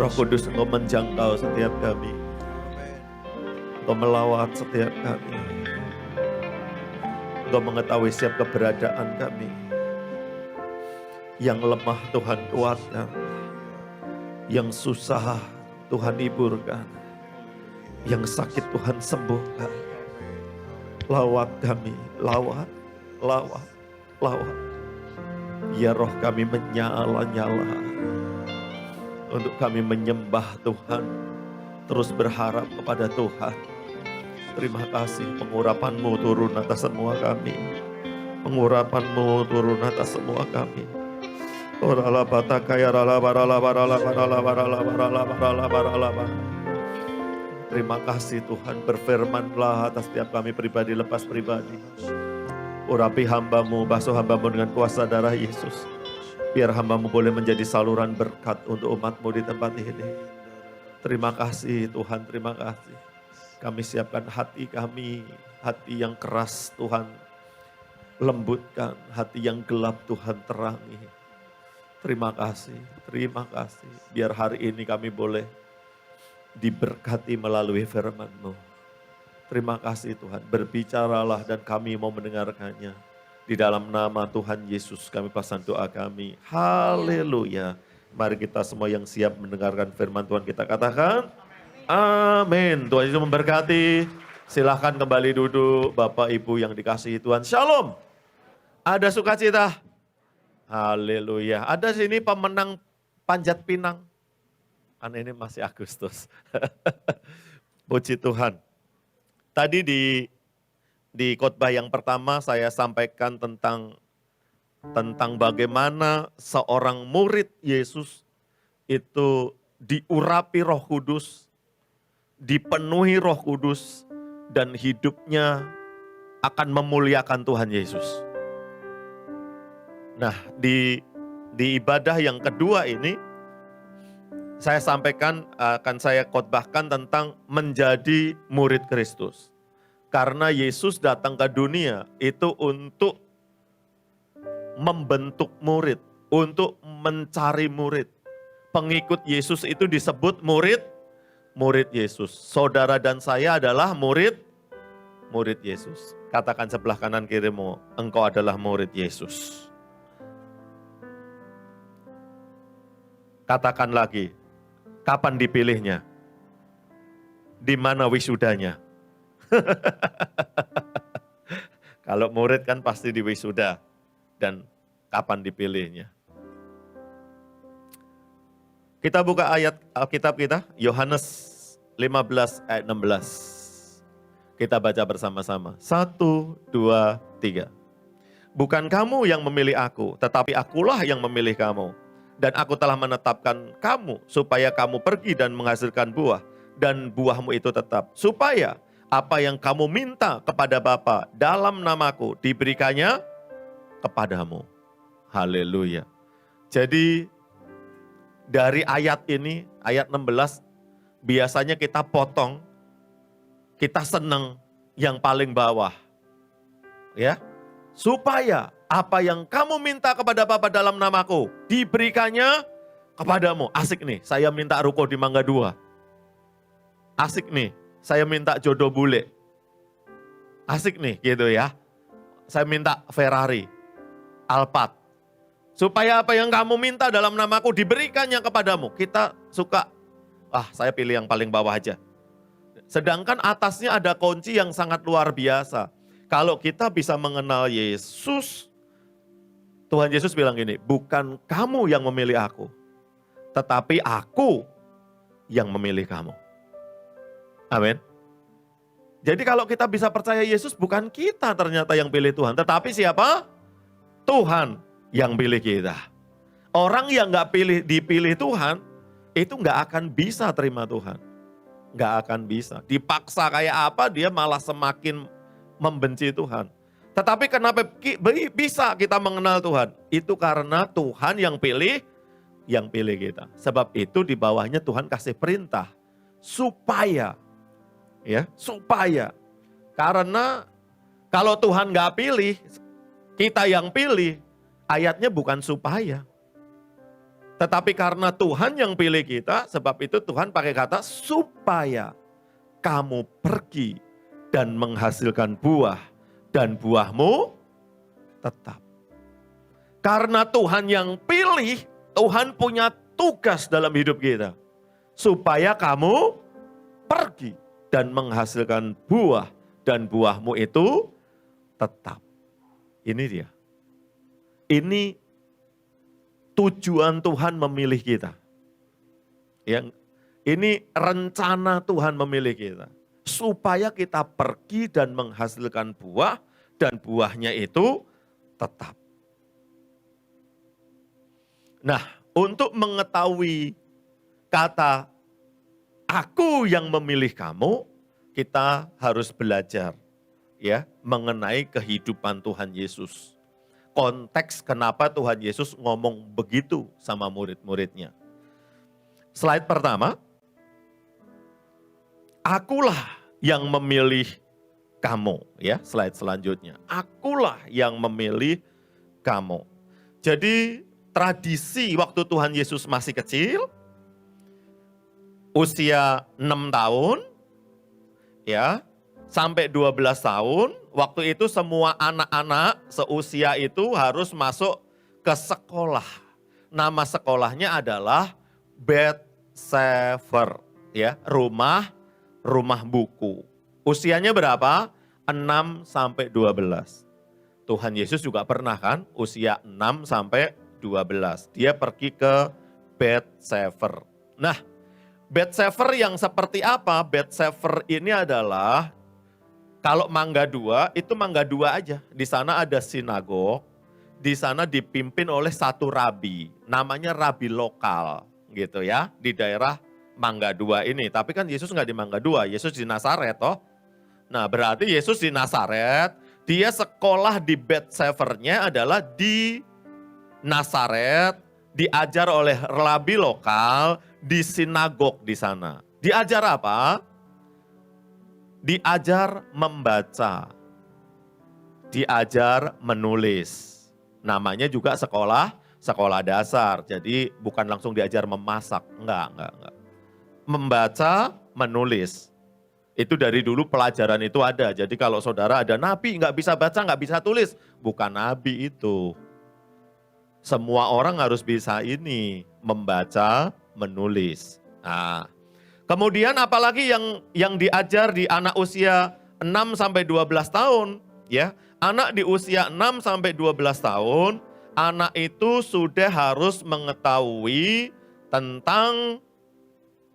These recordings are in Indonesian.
Roh Kudus, Engkau menjangkau setiap kami. Engkau melawat setiap kami. Engkau mengetahui setiap keberadaan kami. Yang lemah Tuhan kuatkan. Yang susah Tuhan hiburkan. Yang sakit Tuhan sembuhkan. Lawat kami, lawat, lawat, lawat. Ya roh kami menyala-nyala. Untuk kami menyembah Tuhan. Terus berharap kepada Tuhan. Terima kasih pengurapan-Mu turun atas semua kami. Pengurapan-Mu turun atas semua kami. Terima kasih Tuhan, berfirmanlah atas setiap kami pribadi lepas pribadi. Urapi hamba-Mu, basuh hamba-Mu dengan kuasa darah Yesus. Biar hamba-Mu boleh menjadi saluran berkat untuk umat-Mu di tempat ini. Terima kasih Tuhan, terima kasih. Kami siapkan hati kami, hati yang keras Tuhan lembutkan, hati yang gelap Tuhan terangi. Terima kasih, terima kasih. Biar hari ini kami boleh diberkati melalui firman-Mu. Terima kasih Tuhan, berbicaralah dan kami mau mendengarkannya. Di dalam nama Tuhan Yesus kami pasang doa kami. Haleluya. Mari kita semua yang siap mendengarkan firman Tuhan kita katakan. Amin. Tuhan Yesus memberkati. Silahkan kembali duduk Bapak Ibu yang dikasihi Tuhan. Shalom. Ada sukacita. Haleluya. Ada sini pemenang panjat pinang. Kan ini masih Agustus. Puji Tuhan. Tadi di khotbah yang pertama saya sampaikan tentang bagaimana seorang murid Yesus itu diurapi Roh Kudus, dipenuhi Roh Kudus, dan hidupnya akan memuliakan Tuhan Yesus. Nah, di ibadah yang kedua ini, saya sampaikan, akan saya khotbahkan tentang menjadi murid Kristus. Karena Yesus datang ke dunia itu untuk membentuk murid, untuk mencari murid. Pengikut Yesus itu disebut murid Yesus. Saudara dan saya adalah murid Yesus. Katakan sebelah kanan kirimu, engkau adalah murid Yesus. Katakan lagi, kapan dipilihnya? Di mana wisudanya? Kalau murid kan pasti di wisuda. Dan kapan dipilihnya? Kita buka ayat Alkitab kita, Yohanes 15 ayat 16. Kita baca bersama-sama. 1, 2, 3. Bukan kamu yang memilih aku, tetapi akulah yang memilih kamu. Dan aku telah menetapkan kamu supaya kamu pergi dan menghasilkan buah. Dan buahmu itu tetap. Supaya apa yang kamu minta kepada Bapa dalam namaku diberikannya kepadamu. Haleluya. Jadi dari ayat ini, ayat 16, biasanya kita potong, kita senang yang paling bawah. Ya, supaya apa yang kamu minta kepada Bapa dalam namaku diberikannya kepadamu. Asik nih, saya minta ruko di Mangga 2. Asik nih, saya minta jodoh bule. Asik nih gitu ya. Saya minta Ferrari, Alphard. Supaya apa yang kamu minta dalam namaku diberikannya kepadamu. Kita suka, saya pilih yang paling bawah aja. Sedangkan atasnya ada kunci yang sangat luar biasa. Kalau kita bisa mengenal Yesus, Tuhan Yesus bilang gini, bukan kamu yang memilih aku, tetapi aku yang memilih kamu. Amin. Jadi kalau kita bisa percaya Yesus, bukan kita ternyata yang pilih Tuhan, tetapi siapa? Tuhan yang pilih kita. Orang yang gak dipilih Tuhan, itu gak akan bisa terima Tuhan. Gak akan bisa. Dipaksa kayak apa, dia malah semakin membenci Tuhan. Tetapi kenapa bisa kita mengenal Tuhan? Itu karena Tuhan yang pilih kita. Sebab itu di bawahnya Tuhan kasih perintah. Supaya. Karena kalau Tuhan gak pilih, kita yang pilih, ayatnya bukan supaya. Tetapi karena Tuhan yang pilih kita, sebab itu Tuhan pakai kata supaya kamu pergi dan menghasilkan buah dan buahmu tetap. Karena Tuhan yang pilih, Tuhan punya tugas dalam hidup kita. Supaya kamu pergi dan menghasilkan buah dan buahmu itu tetap. Ini dia. Ini tujuan Tuhan memilih kita. Ini rencana Tuhan memilih kita. Supaya kita pergi dan menghasilkan buah dan buahnya itu tetap. Nah, untuk mengetahui kata aku yang memilih kamu, kita harus belajar ya mengenai kehidupan Tuhan Yesus. Konteks kenapa Tuhan Yesus ngomong begitu sama murid-muridnya. Slide pertama, akulah yang memilih kamu, ya. Slide selanjutnya, akulah yang memilih kamu. Jadi tradisi waktu Tuhan Yesus masih kecil, usia 6 tahun, ya, sampai 12 tahun, waktu itu semua anak-anak seusia itu harus masuk ke sekolah. Nama sekolahnya adalah Beth Sefer, ya, rumah buku. Usianya berapa? 6 sampai 12. Tuhan Yesus juga pernah kan usia 6 sampai 12. Dia pergi ke Beth Sefer. Nah, Beth Sefer yang seperti apa? Beth Sefer ini adalah kalau Mangga 2 itu Mangga 2 aja. Di sana ada sinagog, di sana dipimpin oleh satu rabi, namanya rabi lokal gitu ya, di daerah Mangga 2 ini. Tapi kan Yesus nggak di Mangga 2, Yesus di Nazaret toh. Nah, berarti Yesus di Nazaret, dia sekolah di Beth Sefernya adalah di Nazaret, diajar oleh rabi lokal di sinagog di sana. Diajar apa? Diajar membaca, diajar menulis. Namanya juga sekolah dasar. Jadi bukan langsung diajar memasak, enggak. Membaca, menulis. Itu dari dulu pelajaran itu ada. Jadi kalau saudara ada nabi enggak bisa baca, enggak bisa tulis, bukan nabi itu. Semua orang harus bisa ini, membaca, menulis. Nah, kemudian apalagi yang diajar di anak usia 6 sampai 12 tahun, ya. Anak di usia 6 sampai 12 tahun, anak itu sudah harus mengetahui tentang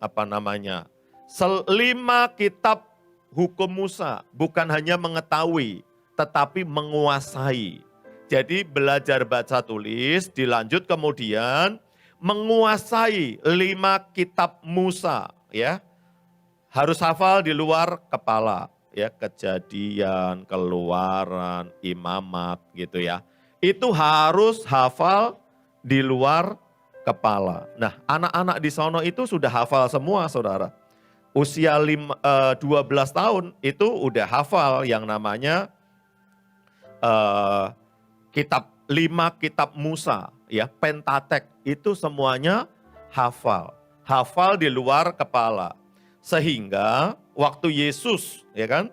5 kitab hukum Musa, bukan hanya mengetahui, tetapi menguasai. Jadi belajar baca tulis, dilanjut kemudian menguasai 5 kitab Musa, ya. Harus hafal di luar kepala, ya, Kejadian, Keluaran, Imamat gitu ya. Itu harus hafal di luar kepala. Nah, anak-anak di sono itu sudah hafal semua, Saudara. Usia 12 tahun itu udah hafal yang namanya 5 kitab Musa, ya, Pentatek, itu semuanya hafal. Hafal di luar kepala. Sehingga waktu Yesus, ya kan,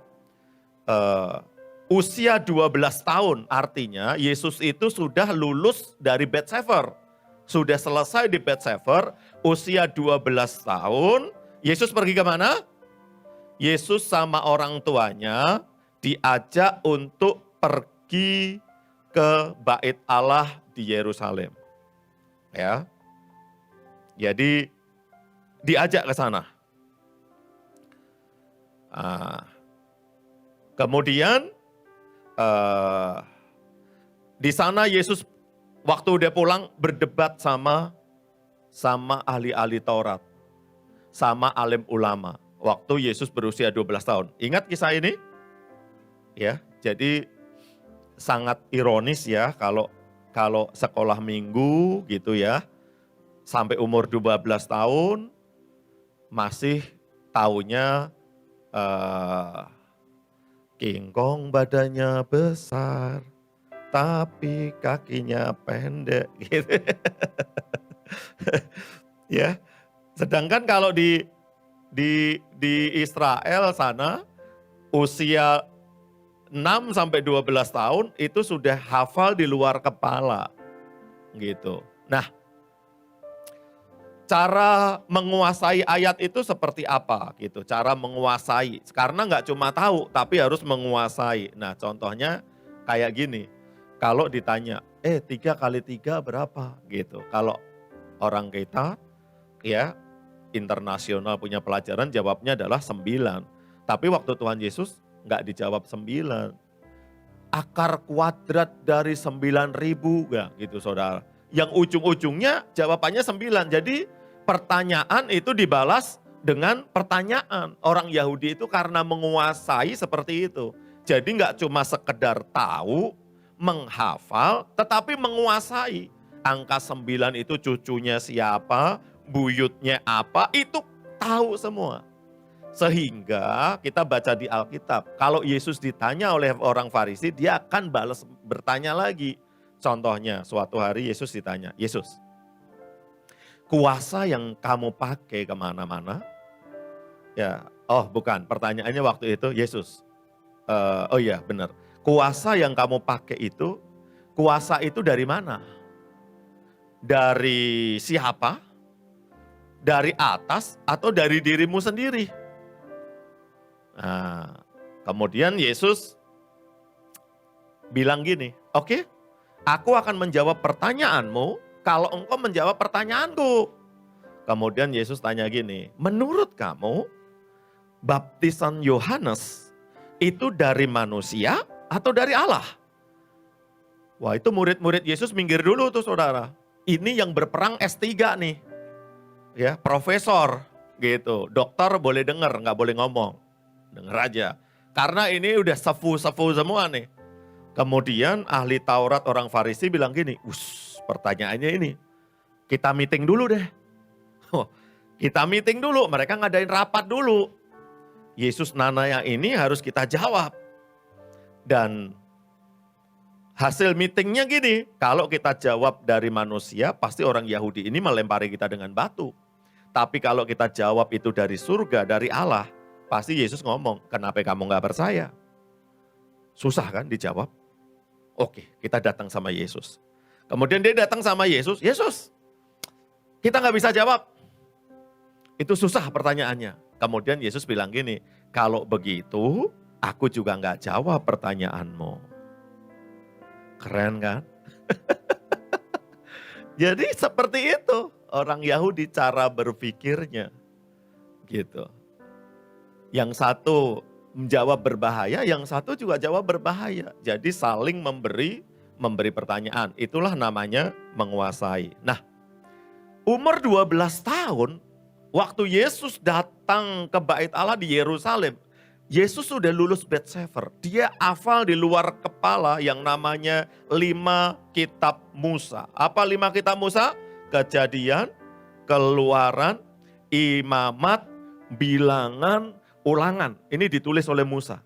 usia 12 tahun, artinya Yesus itu sudah lulus dari Beth Sefer. Sudah selesai di Beth Sefer, usia 12 tahun, Yesus pergi ke mana? Yesus sama orang tuanya diajak untuk pergi ke Bait Allah di Yerusalem. Ya. Jadi diajak ke sana. Kemudian di sana Yesus waktu dia pulang berdebat sama ahli-ahli Taurat, sama alim ulama. Waktu Yesus berusia 12 tahun. Ingat kisah ini? Ya, jadi sangat ironis ya kalau sekolah minggu gitu ya, sampai umur 12 tahun masih taunya King Kong badannya besar tapi kakinya pendek gitu. Ya, sedangkan kalau di Israel sana usia 6 sampai 12 tahun itu sudah hafal di luar kepala gitu. Nah, cara menguasai ayat itu seperti apa gitu, cara menguasai. Karena nggak cuma tahu tapi harus menguasai. Nah, contohnya kayak gini. Kalau ditanya, 3 kali 3 berapa gitu. Kalau orang kita ya internasional punya pelajaran jawabnya adalah 9. Tapi waktu Tuhan Yesus nggak dijawab 9. Akar kuadrat dari 9.000 ya gitu saudara. Yang ujung-ujungnya jawabannya 9. Jadi pertanyaan itu dibalas dengan pertanyaan. Orang Yahudi itu karena menguasai seperti itu. Jadi nggak cuma sekedar tahu, menghafal, tetapi menguasai. Angka 9 itu cucunya siapa, buyutnya apa, itu tahu semua. Sehingga kita baca di Alkitab, kalau Yesus ditanya oleh orang Farisi, dia akan balas bertanya lagi. Contohnya, suatu hari Yesus ditanya, Yesus, kuasa yang kamu pakai kemana-mana? Ya, oh bukan, pertanyaannya waktu itu, Yesus, oh iya benar, kuasa yang kamu pakai itu, kuasa itu dari mana? Dari siapa? Dari atas atau dari dirimu sendiri? Nah, kemudian Yesus bilang gini, oke, aku akan menjawab pertanyaanmu kalau engkau menjawab pertanyaanku. Kemudian Yesus tanya gini, menurut kamu baptisan Yohanes itu dari manusia atau dari Allah? Wah, itu murid-murid Yesus minggir dulu tuh saudara. Ini yang berperang S3 nih. Ya, profesor gitu. Dokter boleh dengar, nggak boleh ngomong. Dengar aja. Karena ini udah sefu-sefu semua nih. Kemudian ahli Taurat orang Farisi bilang gini, pertanyaannya ini, kita meeting dulu deh. Kita meeting dulu, mereka ngadain rapat dulu. Yesus nanya ini harus kita jawab. Dan hasil meetingnya gini, kalau kita jawab dari manusia, pasti orang Yahudi ini melempari kita dengan batu. Tapi kalau kita jawab itu dari surga, dari Allah, pasti Yesus ngomong, kenapa kamu gak percaya? Susah kan dijawab? Oke, kita datang sama Yesus. Kemudian dia datang sama Yesus, Yesus, kita gak bisa jawab. Itu susah pertanyaannya. Kemudian Yesus bilang gini, kalau begitu aku juga gak jawab pertanyaanmu. Keren kan? Jadi seperti itu orang Yahudi cara berpikirnya. Gitu. Yang satu menjawab berbahaya, yang satu juga jawab berbahaya. Jadi saling memberi pertanyaan. Itulah namanya menguasai. Nah, umur 12 tahun, waktu Yesus datang ke Bait Allah di Yerusalem, Yesus sudah lulus Beth Sefer. Dia hafal di luar kepala yang namanya 5 kitab Musa. Apa 5 kitab Musa? Kejadian, Keluaran, Imamat, Bilangan, Ulangan. Ini ditulis oleh Musa.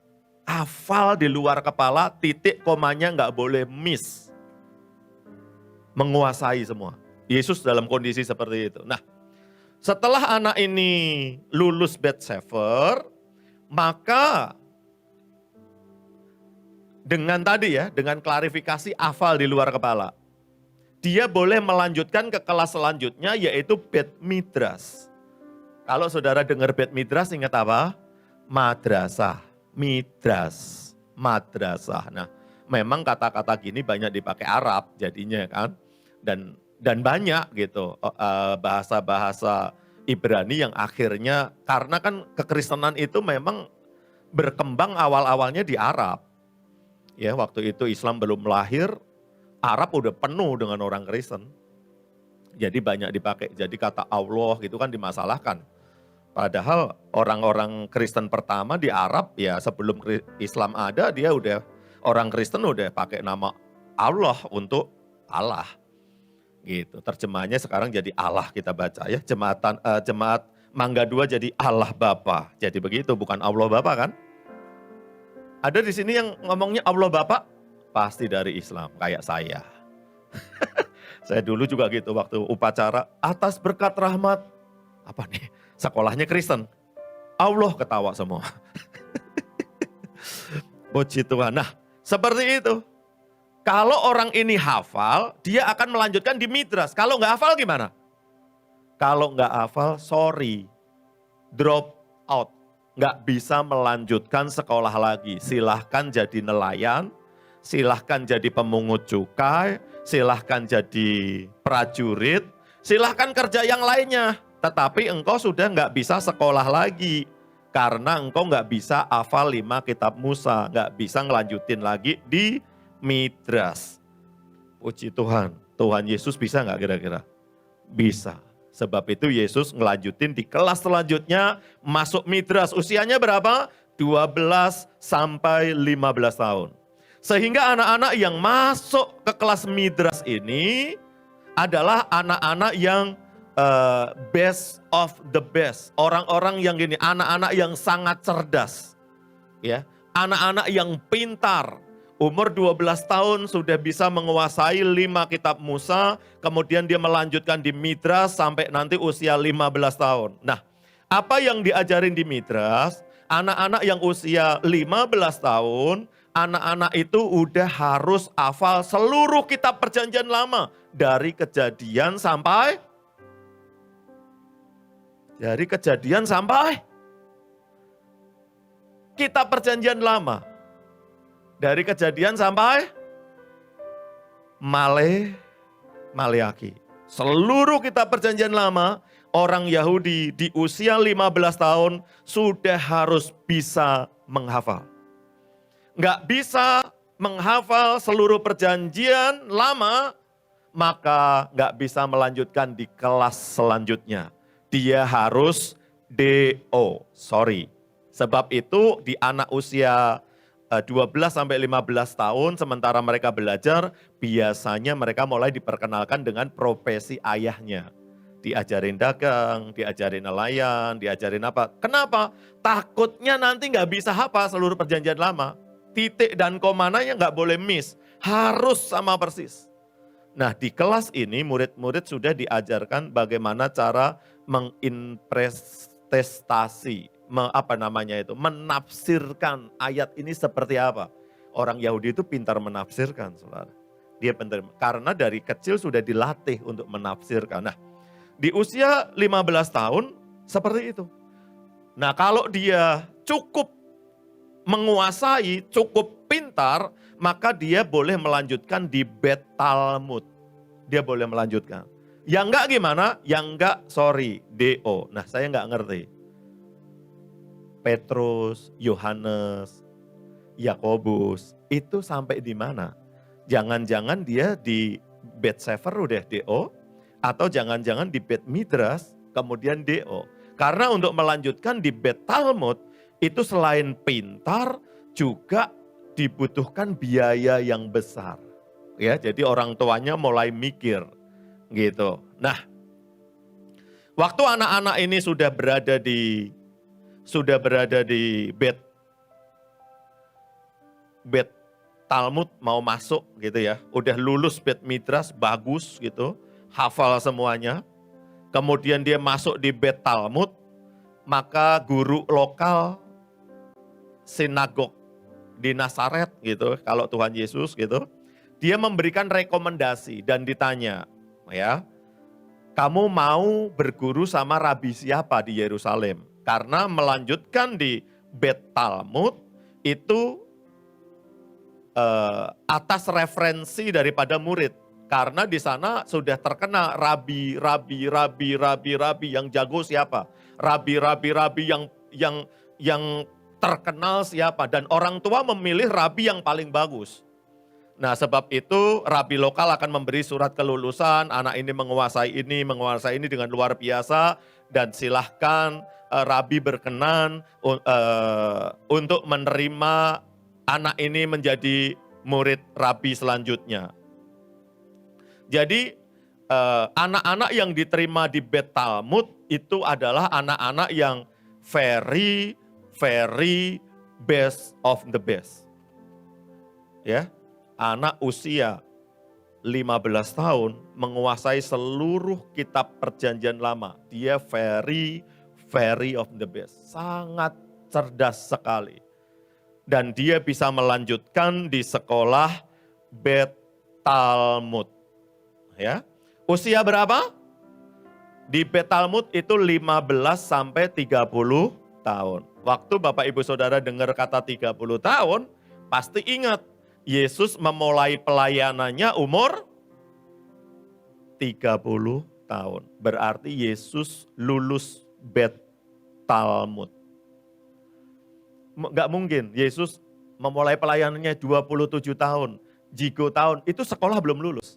Hafal di luar kepala, titik komanya nggak boleh miss. Menguasai semua. Yesus dalam kondisi seperti itu. Nah, setelah anak ini lulus Beth Sefer, maka dengan tadi ya, dengan klarifikasi hafal di luar kepala, dia boleh melanjutkan ke kelas selanjutnya yaitu Bet Midras. Kalau saudara dengar Bet Midras ingat apa? Madrasah, midras, madrasah. Nah, memang kata-kata gini banyak dipakai Arab jadinya kan. Dan banyak gitu bahasa-bahasa Ibrani yang akhirnya karena kan kekristenan itu memang berkembang awal-awalnya di Arab. Ya, waktu itu Islam belum lahir, Arab udah penuh dengan orang Kristen. Jadi banyak dipakai. Jadi kata Allah gitu kan dimasalahkan. Padahal orang-orang Kristen pertama di Arab ya sebelum Islam ada dia udah orang Kristen udah pakai nama Allah untuk Allah. Gitu. Terjemahnya sekarang jadi Allah kita baca ya. Jemaat Mangga 2 jadi Allah Bapa. Jadi begitu bukan Allah Bapa kan? Ada di sini yang ngomongnya Allah Bapa? Pasti dari Islam kayak saya. Saya dulu juga gitu waktu upacara, atas berkat rahmat, apa nih, sekolahnya Kristen. Allah ketawa semua. Puji Tuhan. Nah, seperti itu. Kalau orang ini hafal, dia akan melanjutkan di midras. Kalau nggak hafal gimana? Kalau nggak hafal, sorry, drop out. Nggak bisa melanjutkan sekolah lagi. Silahkan jadi nelayan, silahkan jadi pemungut cukai, silahkan jadi prajurit, silahkan kerja yang lainnya. Tetapi engkau sudah nggak bisa sekolah lagi. Karena engkau nggak bisa hafal 5 kitab Musa. Nggak bisa ngelanjutin lagi di midras. Puji Tuhan. Tuhan Yesus bisa nggak kira-kira? Bisa. Sebab itu Yesus ngelanjutin di kelas selanjutnya masuk midras. Usianya berapa? 12 sampai 15 tahun. Sehingga anak-anak yang masuk ke kelas midras ini adalah anak-anak yang best of the best. Orang-orang yang gini, anak-anak yang sangat cerdas. Ya, anak-anak yang pintar. Umur 12 tahun sudah bisa menguasai 5 kitab Musa, kemudian dia melanjutkan di midras sampai nanti usia 15 tahun. Nah, apa yang diajarin di midras? Anak-anak yang usia 15 tahun, anak-anak itu udah harus hafal seluruh kitab perjanjian lama. Dari kejadian sampai kitab perjanjian lama. Dari kejadian sampai Maleaki. Seluruh kitab perjanjian lama, orang Yahudi di usia 15 tahun sudah harus bisa menghafal. Nggak bisa menghafal seluruh perjanjian lama, maka nggak bisa melanjutkan di kelas selanjutnya. Dia harus DO, Sebab itu di anak usia 12 sampai 15 tahun sementara mereka belajar, biasanya mereka mulai diperkenalkan dengan profesi ayahnya. Diajarin dagang, diajarin nelayan, diajarin apa. Kenapa? Takutnya nanti nggak bisa hafal seluruh perjanjian lama. Titik dan komanya nggak boleh miss, harus sama persis. Nah di kelas ini murid-murid sudah diajarkan bagaimana cara menginterpretasi, menafsirkan ayat ini seperti apa. Orang Yahudi itu pintar menafsirkan, saudara. Dia pintar, karena dari kecil sudah dilatih untuk menafsirkan. Nah, di usia 15 tahun seperti itu. Nah, kalau dia cukup menguasai, cukup pintar, maka dia boleh melanjutkan di Bet Talmud. Dia boleh melanjutkan. Yang enggak gimana? Yang enggak, DO. Nah, saya enggak ngerti. Petrus, Yohanes, Yakobus, itu sampai di mana? Jangan-jangan dia di Bet Sefer udah DO, atau jangan-jangan di Bet Midras, kemudian DO. Karena untuk melanjutkan di Bet Talmud, itu selain pintar, juga dibutuhkan biaya yang besar. Ya, jadi orang tuanya mulai mikir, gitu. Nah, waktu anak-anak ini sudah berada di Bet Talmud mau masuk gitu ya. Udah lulus Bet Midras bagus gitu, hafal semuanya. Kemudian dia masuk di Bet Talmud, maka guru lokal sinagog di Nazaret gitu, kalau Tuhan Yesus gitu, dia memberikan rekomendasi dan ditanya, ya, kamu mau berguru sama rabi siapa di Yerusalem? Karena melanjutkan di Bet Talmud itu atas referensi daripada murid. Karena di sana sudah terkenal rabi yang jago siapa? Rabi yang terkenal siapa? Dan orang tua memilih rabi yang paling bagus. Nah sebab itu rabi lokal akan memberi surat kelulusan, anak ini menguasai ini dengan luar biasa. Dan silahkan rabi berkenan untuk menerima anak ini menjadi murid rabi selanjutnya. Jadi anak-anak yang diterima di Bet Talmud itu adalah anak-anak yang very best of the best. Ya, anak usia 15 tahun menguasai seluruh kitab perjanjian lama. Dia very of the best. Sangat cerdas sekali. Dan dia bisa melanjutkan di sekolah Bet Talmud. Ya. Usia berapa? Di Bet Talmud itu 15 sampai 30 tahun. Waktu Bapak Ibu Saudara dengar kata 30 tahun, pasti ingat Yesus memulai pelayanannya umur 30 tahun. Berarti Yesus lulus Bet Talmud. Enggak mungkin Yesus memulai pelayanannya 27 tahun, jigo tahun, itu sekolah belum lulus.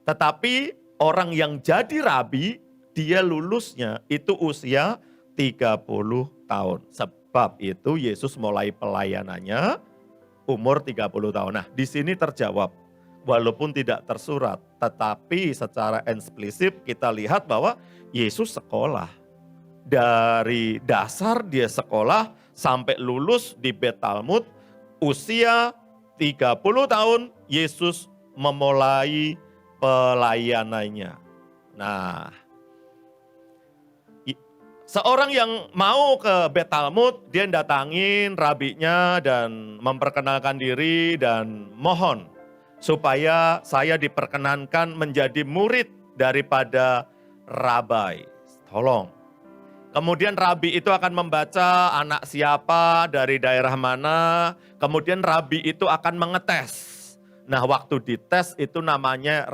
Tetapi orang yang jadi rabi, dia lulusnya itu usia 30 tahun. Sebab itu Yesus mulai pelayanannya umur 30 tahun. Nah, di sini terjawab. Walaupun tidak tersurat, tetapi secara eksplisit kita lihat bahwa Yesus sekolah. Dari dasar dia sekolah sampai lulus di Bet Talmud, usia 30 tahun Yesus memulai pelayanannya. Nah, seorang yang mau ke Bet Talmud, dia datangin rabinya dan memperkenalkan diri dan mohon supaya saya diperkenankan menjadi murid daripada rabai. Tolong. Kemudian rabi itu akan membaca anak siapa, dari daerah mana, kemudian rabi itu akan mengetes. Nah, waktu dites itu namanya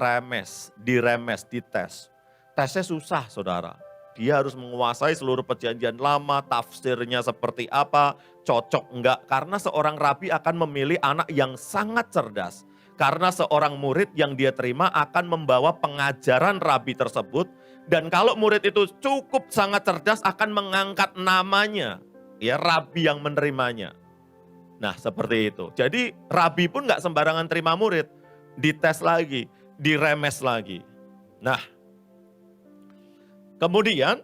diremes, dites. Tesnya susah, saudara. Dia harus menguasai seluruh perjanjian lama, tafsirnya seperti apa, cocok enggak. Karena seorang rabi akan memilih anak yang sangat cerdas. Karena seorang murid yang dia terima akan membawa pengajaran rabi tersebut. Dan kalau murid itu cukup sangat cerdas akan mengangkat namanya. Ya, rabi yang menerimanya. Nah, seperti itu. Jadi rabi pun enggak sembarangan terima murid. Dites lagi, diremes lagi. Nah, Kemudian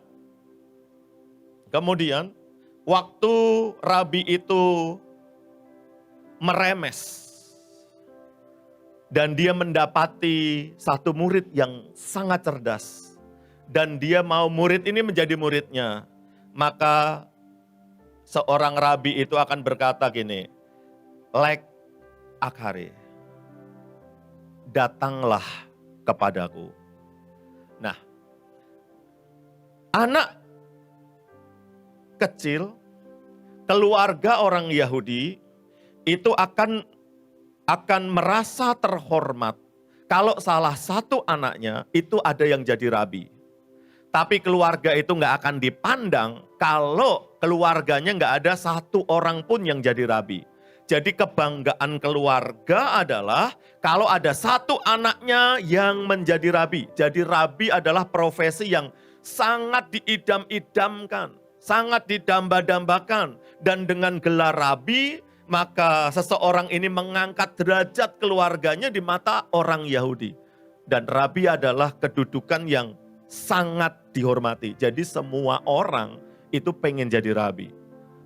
waktu rabi itu meremes dan dia mendapati satu murid yang sangat cerdas dan dia mau murid ini menjadi muridnya, maka seorang rabi itu akan berkata gini, "Lek akhari, datanglah kepadaku." Nah, anak kecil, keluarga orang Yahudi itu akan merasa terhormat kalau salah satu anaknya itu ada yang jadi rabi. Tapi keluarga itu nggak akan dipandang kalau keluarganya nggak ada satu orang pun yang jadi rabi. Jadi kebanggaan keluarga adalah kalau ada satu anaknya yang menjadi rabi. Jadi rabi adalah profesi yang sangat diidam-idamkan, sangat didamba-dambakan. Dan dengan gelar rabi, maka seseorang ini mengangkat derajat keluarganya di mata orang Yahudi. Dan rabi adalah kedudukan yang sangat dihormati. Jadi semua orang itu pengen jadi rabi.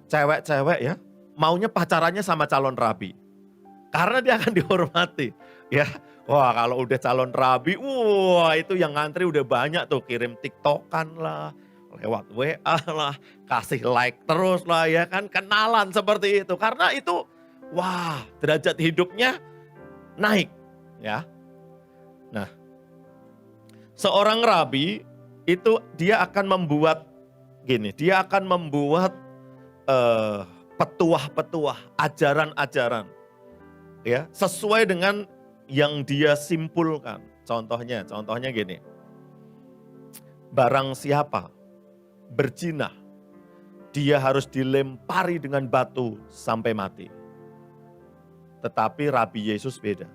Cewek-cewek ya, maunya pacarannya sama calon rabi. Karena dia akan dihormati. Ya, wah kalau udah calon rabi, wah itu yang ngantri udah banyak tuh. Kirim TikTokan lah, lewat WA lah, kasih like terus lah ya kan. Kenalan seperti itu. Karena itu, wah derajat hidupnya naik ya. Nah, seorang rabi itu dia akan membuat gini, dia akan membuat petuah-petuah, ajaran-ajaran ya, sesuai dengan yang dia simpulkan. Contohnya gini. Barang siapa berzina, dia harus dilempari dengan batu sampai mati. Tetapi Rabi Yesus beda.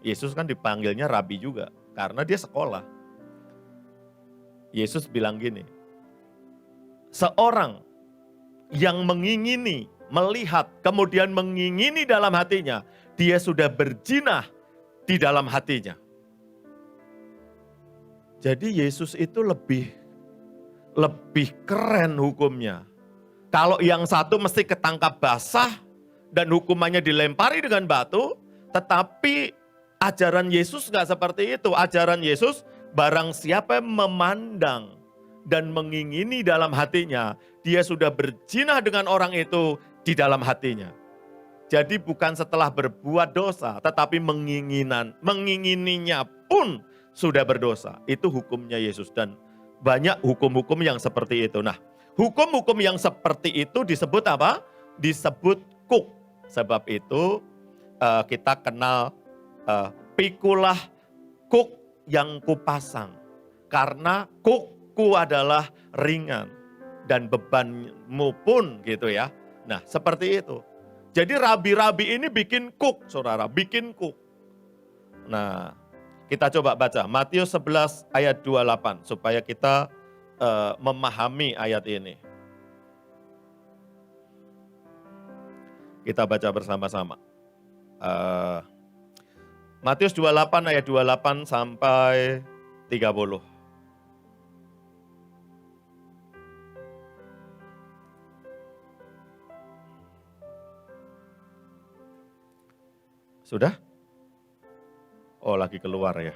Yesus kan dipanggilnya rabi juga karena dia sekolah. Yesus bilang gini, seorang yang mengingini, melihat, kemudian mengingini dalam hatinya, dia sudah berzina di dalam hatinya. Jadi Yesus itu lebih keren hukumnya. Kalau yang satu mesti ketangkap basah dan hukumannya dilempari dengan batu, tetapi Ajaran Yesus nggak seperti itu. Ajaran Yesus, barang siapa yang memandang dan mengingini dalam hatinya, dia sudah berzina dengan orang itu di dalam hatinya. Jadi bukan setelah berbuat dosa, tetapi mengingininya pun sudah berdosa. Itu hukumnya Yesus, dan banyak hukum-hukum yang seperti itu. Nah, hukum-hukum yang seperti itu disebut apa? Disebut kuk. Sebab itu kita kenal pikulah kuk yang kupasang. Karena kukku adalah ringan dan bebanmu pun gitu ya. Nah, seperti itu. Jadi rabi-rabi ini bikin kuk, saudara, bikin kuk. Nah, kita coba baca Matius 11 ayat 28 supaya kita memahami ayat ini. Kita baca bersama-sama. Matius 28 ayat 28 sampai 30. Sudah? Oh, lagi keluar ya.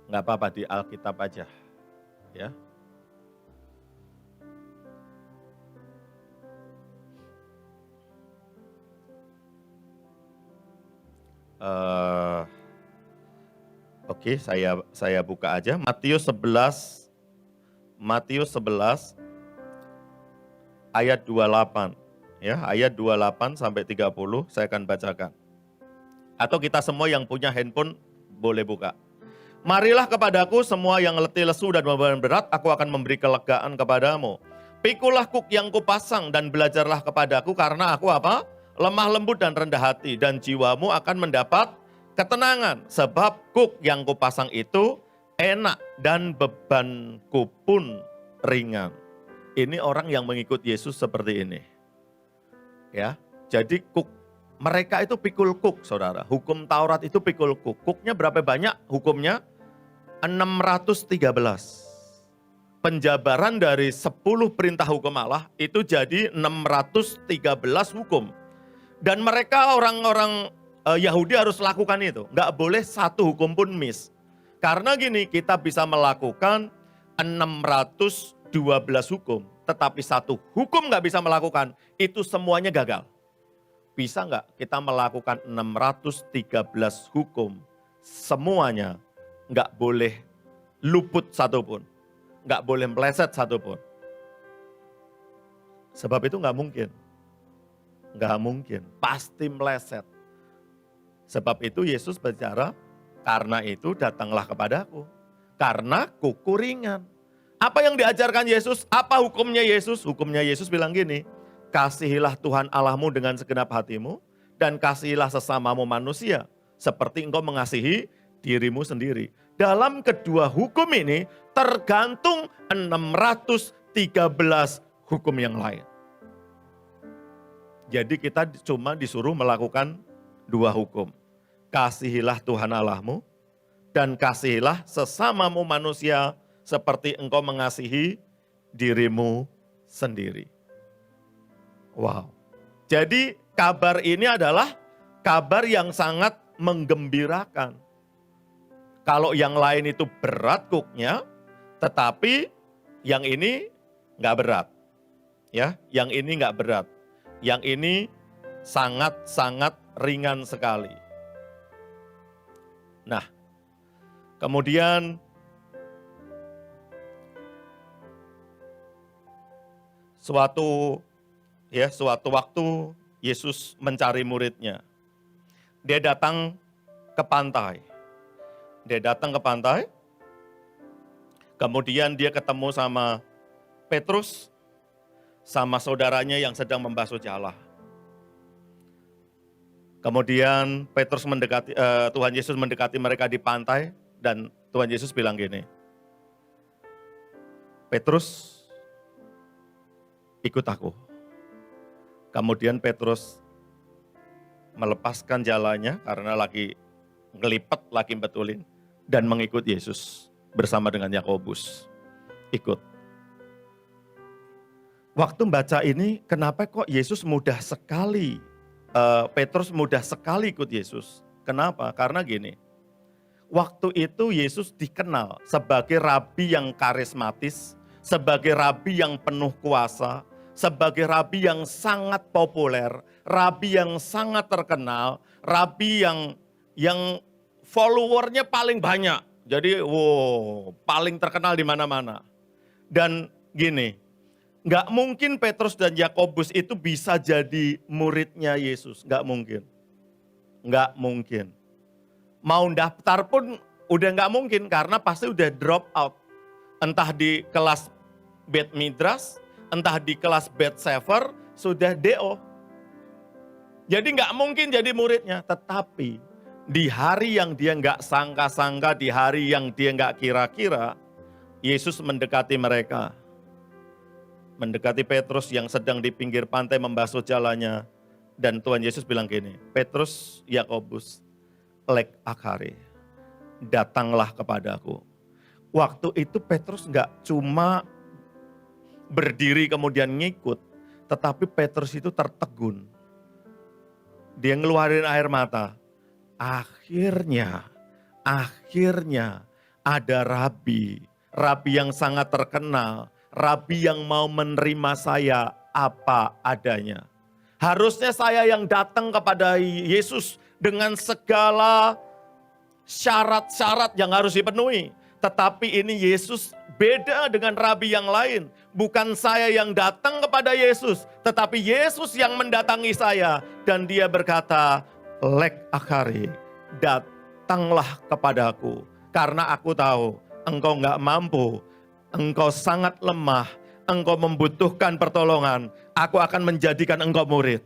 Enggak apa-apa, di Alkitab aja. Ya. Oke, saya buka aja Matius 11 ayat 28 ya, ayat 28 sampai 30 saya akan bacakan. Atau kita semua yang punya handphone boleh buka. Marilah kepadaku semua yang letih lesu dan beban berat, aku akan memberi kelegaan kepadamu. Pikulah kuk yang kupasang dan belajarlah kepadaku, karena aku apa? Lemah lembut dan rendah hati, dan jiwamu akan mendapat ketenangan. Sebab kuk yang kupasang itu enak dan bebanku pun ringan. Ini orang yang mengikut Yesus seperti ini. Ya, jadi kuk mereka itu pikul kuk, saudara. Hukum Taurat itu pikul kuk. Kuknya berapa banyak hukumnya? 613. Penjabaran dari 10 perintah hukum Allah itu jadi 613 hukum. Dan mereka orang-orang Yahudi harus lakukan itu. Nggak boleh satu hukum pun miss. Karena gini, kita bisa melakukan 612 hukum. Tetapi satu hukum nggak bisa melakukan, itu semuanya gagal. Bisa nggak kita melakukan 613 hukum, semuanya nggak boleh luput satupun, nggak boleh meleset satupun. Sebab itu nggak mungkin, pasti meleset. Sebab itu Yesus bicara, karena itu datanglah kepadaku, karena kuku ringan. Apa yang diajarkan Yesus? Apa hukumnya Yesus? Hukumnya Yesus bilang gini, kasihilah Tuhan Allahmu dengan segenap hatimu, dan kasihilah sesamamu manusia, seperti engkau mengasihi dirimu sendiri. Dalam kedua hukum ini tergantung 613 hukum yang lain. Jadi kita cuma disuruh melakukan dua hukum. Kasihilah Tuhan Allahmu, dan kasihilah sesamamu manusia, seperti engkau mengasihi dirimu sendiri. Wow. Jadi kabar ini adalah kabar yang sangat menggembirakan. Kalau yang lain itu berat kuknya, tetapi yang ini nggak berat. Ya, yang ini nggak berat. Yang ini sangat-sangat ringan sekali. Nah, kemudian suatu waktu Yesus mencari muridnya. Dia datang ke pantai. Kemudian dia ketemu sama Petrus, sama saudaranya yang sedang membasuh jala. Kemudian Tuhan Yesus mendekati mereka di pantai, dan Tuhan Yesus bilang gini, Petrus, ikut aku. Kemudian Petrus melepaskan jalannya karena lagi ngelipet, lagi betulin, dan mengikut Yesus bersama dengan Yakobus. Ikut. Waktu baca ini, kenapa kok Yesus mudah sekali, Petrus mudah sekali ikut Yesus. Kenapa? Karena gini, waktu itu Yesus dikenal sebagai rabi yang karismatis, sebagai rabi yang penuh kuasa, sebagai rabi yang sangat populer, rabi yang sangat terkenal, rabi yang followernya paling banyak. Jadi paling terkenal di mana-mana. Dan gini, nggak mungkin Petrus dan Yakobus itu bisa jadi muridnya Yesus. Nggak mungkin. Nggak mungkin. Mau daftar pun udah nggak mungkin karena pasti udah drop out. Entah di kelas Bet Midras, entah di kelas Bet Sefer, sudah DO. Jadi nggak mungkin jadi muridnya. Tetapi di hari yang dia nggak sangka-sangka, di hari yang dia nggak kira-kira, Yesus mendekati mereka. Mendekati Petrus yang sedang di pinggir pantai membasuh jalannya. Dan Tuhan Yesus bilang gini, Petrus, Yakobus, lek akare, datanglah kepadaku. Waktu itu Petrus nggak cuma berdiri kemudian ngikut, tetapi Petrus itu tertegun. Dia ngeluarin air mata. Akhirnya ada rabi yang sangat terkenal, rabi yang mau menerima saya apa adanya. Harusnya saya yang datang kepada Yesus dengan segala syarat-syarat yang harus dipenuhi. Tetapi ini Yesus beda dengan rabi yang lain. Bukan saya yang datang kepada Yesus, tetapi Yesus yang mendatangi saya. Dan dia berkata, lek akari, datanglah kepadaku. Karena aku tahu engkau gak mampu, engkau sangat lemah, engkau membutuhkan pertolongan. Aku akan menjadikan engkau murid.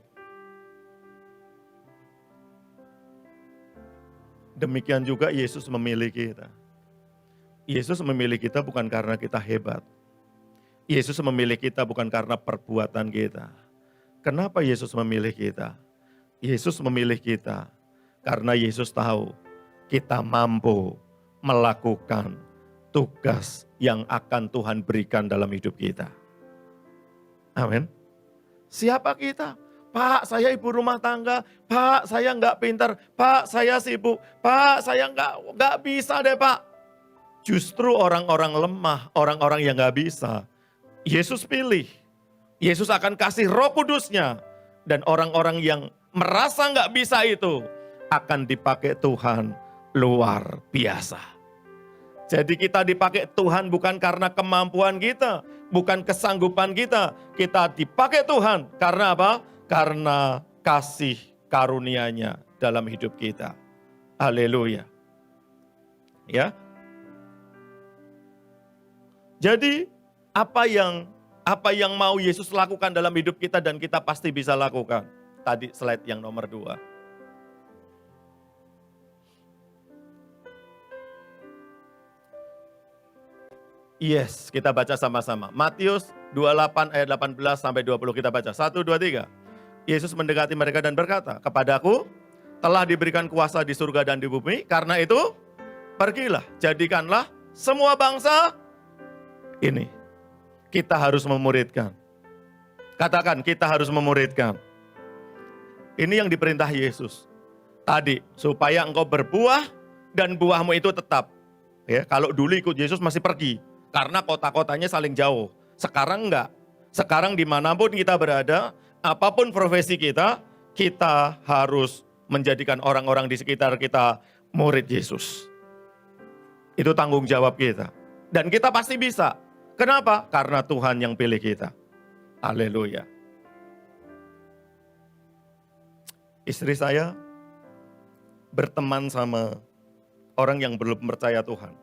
Demikian juga Yesus memilih kita. Yesus memilih kita bukan karena kita hebat. Yesus memilih kita bukan karena perbuatan kita. Kenapa Yesus memilih kita? Yesus memilih kita karena Yesus tahu kita mampu melakukan tugas yang akan Tuhan berikan dalam hidup kita. Amin. Siapa kita? Pak, saya ibu rumah tangga. Pak, saya enggak pintar. Pak, saya sibuk. Pak, saya enggak bisa deh Pak. Justru orang-orang lemah, orang-orang yang enggak bisa, Yesus pilih. Yesus akan kasih Roh Kudusnya. Dan orang-orang yang merasa enggak bisa itu akan dipakai Tuhan luar biasa. Jadi kita dipakai Tuhan bukan karena kemampuan kita, bukan kesanggupan kita. Kita dipakai Tuhan karena apa? Karena kasih karunia-Nya dalam hidup kita. Haleluya. Ya. Jadi apa yang mau Yesus lakukan dalam hidup kita dan kita pasti bisa lakukan. Tadi slide yang nomor 2. Yes, kita baca sama-sama. Matius 28 ayat 18 sampai 20 kita baca. 1, 2, 3. Yesus mendekati mereka dan berkata, kepadaku telah diberikan kuasa di surga dan di bumi. Karena itu pergilah, jadikanlah semua bangsa ini. Kita harus memuridkan. Katakan, kita harus memuridkan. Ini yang diperintah Yesus. Tadi, supaya engkau berbuah dan buahmu itu tetap. Ya, kalau dulu ikut Yesus masih pergi. Karena kota-kotanya saling jauh. Sekarang enggak. Sekarang dimanapun kita berada, apapun profesi kita, kita harus menjadikan orang-orang di sekitar kita murid Yesus. Itu tanggung jawab kita. Dan kita pasti bisa. Kenapa? Karena Tuhan yang pilih kita. Haleluya. Istri saya berteman sama orang yang belum percaya Tuhan.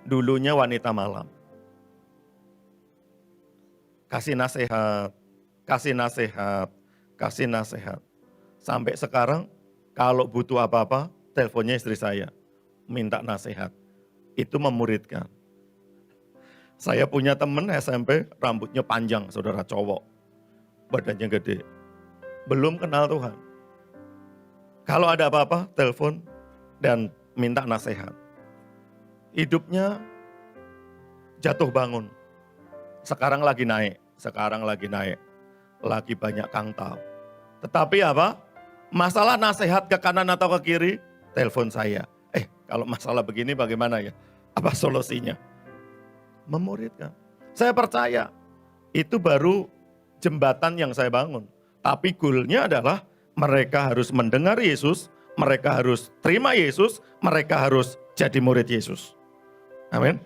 Dulunya wanita malam. Kasih nasihat, kasih nasihat, kasih nasihat. Sampai sekarang kalau butuh apa-apa, teleponnya istri saya. Minta nasihat. Itu memuridkan. Saya punya teman SMP, rambutnya panjang, saudara cowok. Badannya gede. Belum kenal Tuhan. Kalau ada apa-apa, telepon dan minta nasihat. Hidupnya jatuh bangun. sekarang lagi naik, lagi banyak kang tahu. Tetapi apa? Masalah nasihat ke kanan atau ke kiri, telepon saya. Kalau masalah begini bagaimana ya? Apa solusinya? Memuridkan. Saya percaya, itu baru jembatan yang saya bangun. Tapi goalnya adalah mereka harus mendengar Yesus, mereka harus terima Yesus, mereka harus jadi murid Yesus. Amin.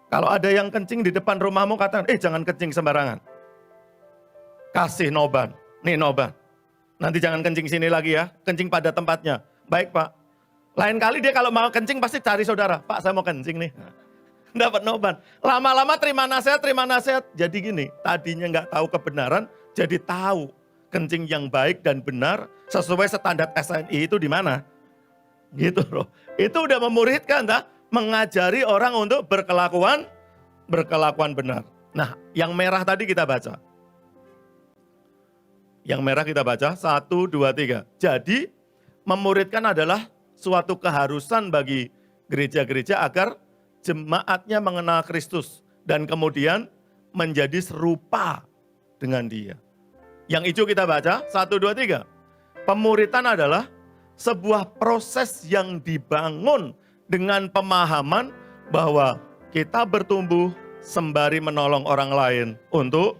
Kalau ada yang kencing di depan rumahmu, katakan, jangan kencing sembarangan. Kasih noban, nih noban. Nanti jangan kencing sini lagi ya, kencing pada tempatnya. Baik Pak. Lain kali dia kalau mau kencing pasti cari saudara. Pak saya mau kencing nih. Dapat noban. Lama-lama terima nasihat. Jadi gini, tadinya nggak tahu kebenaran, jadi tahu kencing yang baik dan benar sesuai standar SNI itu di mana. Gitu loh. Itu udah memuridkan, mengajari orang untuk berkelakuan benar. Nah, yang merah tadi kita baca. Yang merah kita baca, 1, 2, 3. Jadi, memuridkan adalah suatu keharusan bagi gereja-gereja agar jemaatnya mengenal Kristus. Dan kemudian menjadi serupa dengan dia. Yang hijau kita baca, 1, 2, 3. Pemuritan adalah sebuah proses yang dibangun dengan pemahaman bahwa kita bertumbuh sembari menolong orang lain untuk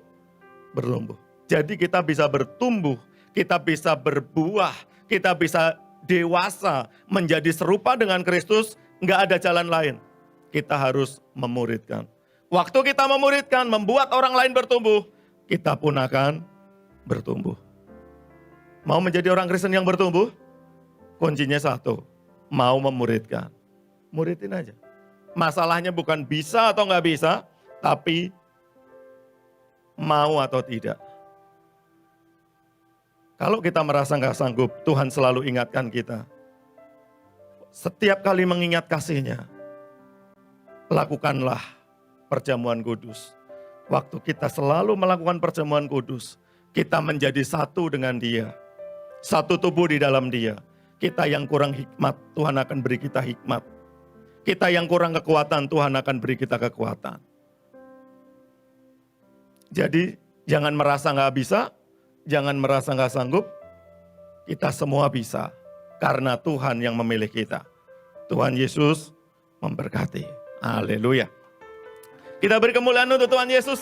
bertumbuh. Jadi kita bisa bertumbuh, kita bisa berbuah, kita bisa dewasa, menjadi serupa dengan Kristus, nggak ada jalan lain. Kita harus memuridkan. Waktu kita memuridkan, membuat orang lain bertumbuh, kita pun akan bertumbuh. Mau menjadi orang Kristen yang bertumbuh? Kuncinya satu, mau memuridkan. Muridin aja. Masalahnya bukan bisa atau nggak bisa, tapi mau atau tidak. Kalau kita merasa nggak sanggup, Tuhan selalu ingatkan kita. Setiap kali mengingat kasih-Nya, lakukanlah perjamuan kudus. Waktu kita selalu melakukan perjamuan kudus, kita menjadi satu dengan Dia. Satu tubuh di dalam Dia. Kita yang kurang hikmat, Tuhan akan beri kita hikmat. Kita yang kurang kekuatan, Tuhan akan beri kita kekuatan. Jadi jangan merasa nggak bisa, jangan merasa nggak sanggup. Kita semua bisa karena Tuhan yang memilih kita. Tuhan Yesus memberkati. Haleluya. Kita beri kemuliaan untuk Tuhan Yesus.